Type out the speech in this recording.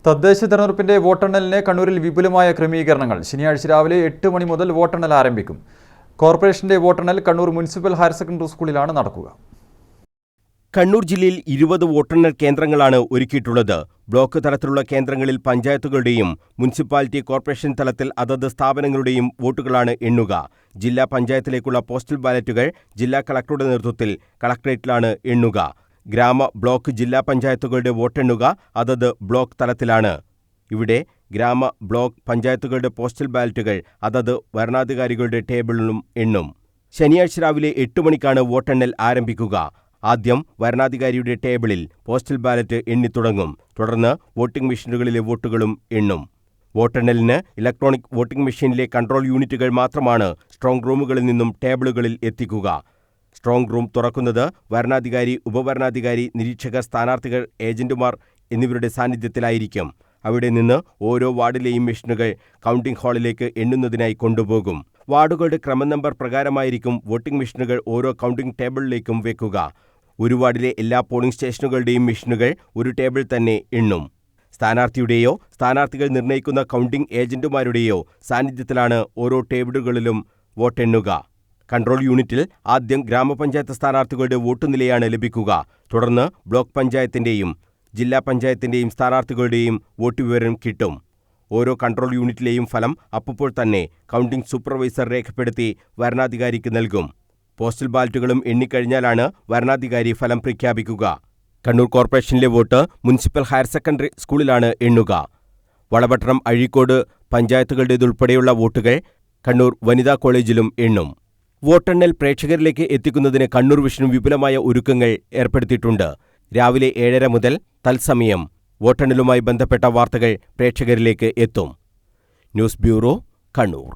തദ്ദേശ തെരഞ്ഞെടുപ്പിന്റെ വോട്ടെണ്ണലിന് കണ്ണൂരിൽ വിപുലമായ ക്രമീകരണങ്ങൾ. ശനിയാഴ്ച രാവിലെ 8 മണി മുതൽ വോട്ടെണ്ണൽ ആരംഭിക്കും. കോർപ്പറേഷന്റെ വോട്ടെണ്ണൽ കണ്ണൂർ മുനിസിപ്പൽ ഹയർ സെക്കൻഡറി സ്കൂളിലാണ് നടക്കുക. കണ്ണൂർ ജില്ലയിൽ 20 വോട്ടെണ്ണൽ കേന്ദ്രങ്ങളാണ് ഒരുക്കിയിട്ടുള്ളത്. ബ്ലോക്ക് തലത്തിലുള്ള കേന്ദ്രങ്ങളിൽ പഞ്ചായത്തുകളുടെയും മുനിസിപ്പാലിറ്റി കോർപ്പറേഷൻ തലത്തിൽ അതത് സ്ഥാപനങ്ങളുടെയും വോട്ടുകളാണ് എണ്ണുക. ജില്ലാ പഞ്ചായത്തിലേക്കുള്ള പോസ്റ്റൽ ബാലറ്റുകൾ ജില്ലാ കളക്ടറുടെ നേതൃത്വത്തിൽ കളക്ടറേറ്റിലാണ് എണ്ണുക. ഗ്രാമ, ബ്ലോക്ക്, ജില്ലാ പഞ്ചായത്തുകളുടെ വോട്ടെണ്ണുക അതത് ബ്ലോക്ക് തലത്തിലാണ്. ഇവിടെ ഗ്രാമ, ബ്ലോക്ക് പഞ്ചായത്തുകളുടെ പോസ്റ്റൽ ബാലറ്റുകൾ അതത് വരണാധികാരികളുടെ ടേബിളിലും എണ്ണും. ശനിയാഴ്ച രാവിലെ 8 മണിക്കാണ് വോട്ടെണ്ണൽ ആരംഭിക്കുക. ആദ്യം വരണാധികാരിയുടെ ടേബിളിൽ പോസ്റ്റൽ ബാലറ്റ് എണ്ണിത്തുടങ്ങും. തുടർന്ന് വോട്ടിംഗ് മെഷീനുകളിലെ വോട്ടുകളും എണ്ണും. വോട്ടെണ്ണലിന് ഇലക്ട്രോണിക് വോട്ടിംഗ് മെഷീനിലെ കൺട്രോൾ യൂണിറ്റുകൾ മാത്രമാണ് സ്ട്രോങ് റൂമുകളിൽ നിന്നും ടേബിളുകളിൽ എത്തിക്കുക. സ്ട്രോങ് റൂം തുറക്കുന്നത് വരണാധികാരി, ഉപവരണാധികാരി, നിരീക്ഷകർ, സ്ഥാനാർത്ഥികൾ, ഏജന്റുമാർ എന്നിവരുടെ സാന്നിധ്യത്തിലായിരിക്കും. അവിടെ നിന്ന് ഓരോ വാർഡിലെയും മെഷീനുകൾ കൗണ്ടിംഗ് ഹാളിലേക്ക് എണ്ണുന്നതിനായി കൊണ്ടുപോകും. വാർഡുകളുടെ ക്രമനമ്പർ പ്രകാരമായിരിക്കും വോട്ടിംഗ് മെഷീനുകൾ ഓരോ കൗണ്ടിംഗ് ടേബിളിലേക്കും വെക്കുക. ഒരു വാർഡിലെ എല്ലാ പോളിംഗ് സ്റ്റേഷനുകളുടെയും മെഷീനുകൾ ഒരു ടേബിൾ തന്നെ എണ്ണും. സ്ഥാനാർത്ഥിയുടെയോ സ്ഥാനാർത്ഥികൾ നിർണ്ണയിക്കുന്ന കൗണ്ടിംഗ് ഏജന്റുമാരുടെയോ സാന്നിധ്യത്തിലാണ് ഓരോ ടേബിളുകളിലും വോട്ടെണ്ണുക. കൺട്രോൾ യൂണിറ്റിൽ ആദ്യം ഗ്രാമപഞ്ചായത്ത് സ്ഥാനാർത്ഥികളുടെ വോട്ടുനിലയാണ് ലഭിക്കുക. തുടർന്ന് ബ്ലോക്ക് പഞ്ചായത്തിന്റെയും ജില്ലാ പഞ്ചായത്തിന്റെയും സ്ഥാനാർത്ഥികളുടെയും വോട്ട് വിവരം കിട്ടും. ഓരോ കൺട്രോൾ യൂണിറ്റിലെയും ഫലം അപ്പോൾ തന്നെ കൗണ്ടിംഗ് സൂപ്പർവൈസർ രേഖപ്പെടുത്തി വരണാധികാരിക്ക് നൽകും. പോസ്റ്റൽ ബാലറ്റുകളും എണ്ണിക്കഴിഞ്ഞാലാണ് വരണാധികാരി ഫലം പ്രഖ്യാപിക്കുക. കണ്ണൂർ കോർപ്പറേഷനിലെ വോട്ട് മുനിസിപ്പൽ ഹയർ സെക്കൻഡറി സ്കൂളിലാണ് എണ്ണുക. വളപട്ടണം, അഴീക്കോട് പഞ്ചായത്തുകളുടേതുൾപ്പെടെയുള്ള വോട്ടുകൾ കണ്ണൂർ വനിതാ കോളേജിലും എണ്ണും. വോട്ടെണ്ണൽ പ്രേക്ഷകരിലേക്ക് എത്തിക്കുന്നതിന് കണ്ണൂർ വിഷനും വിപുലമായ ഒരുക്കങ്ങൾ ഏർപ്പെടുത്തിയിട്ടുണ്ട്. രാവിലെ 7:30 മുതൽ തത്സമയം വോട്ടെണ്ണലുമായി ബന്ധപ്പെട്ട വാർത്തകൾ പ്രേക്ഷകരിലേക്ക് എത്തും. News bureau, Kannur.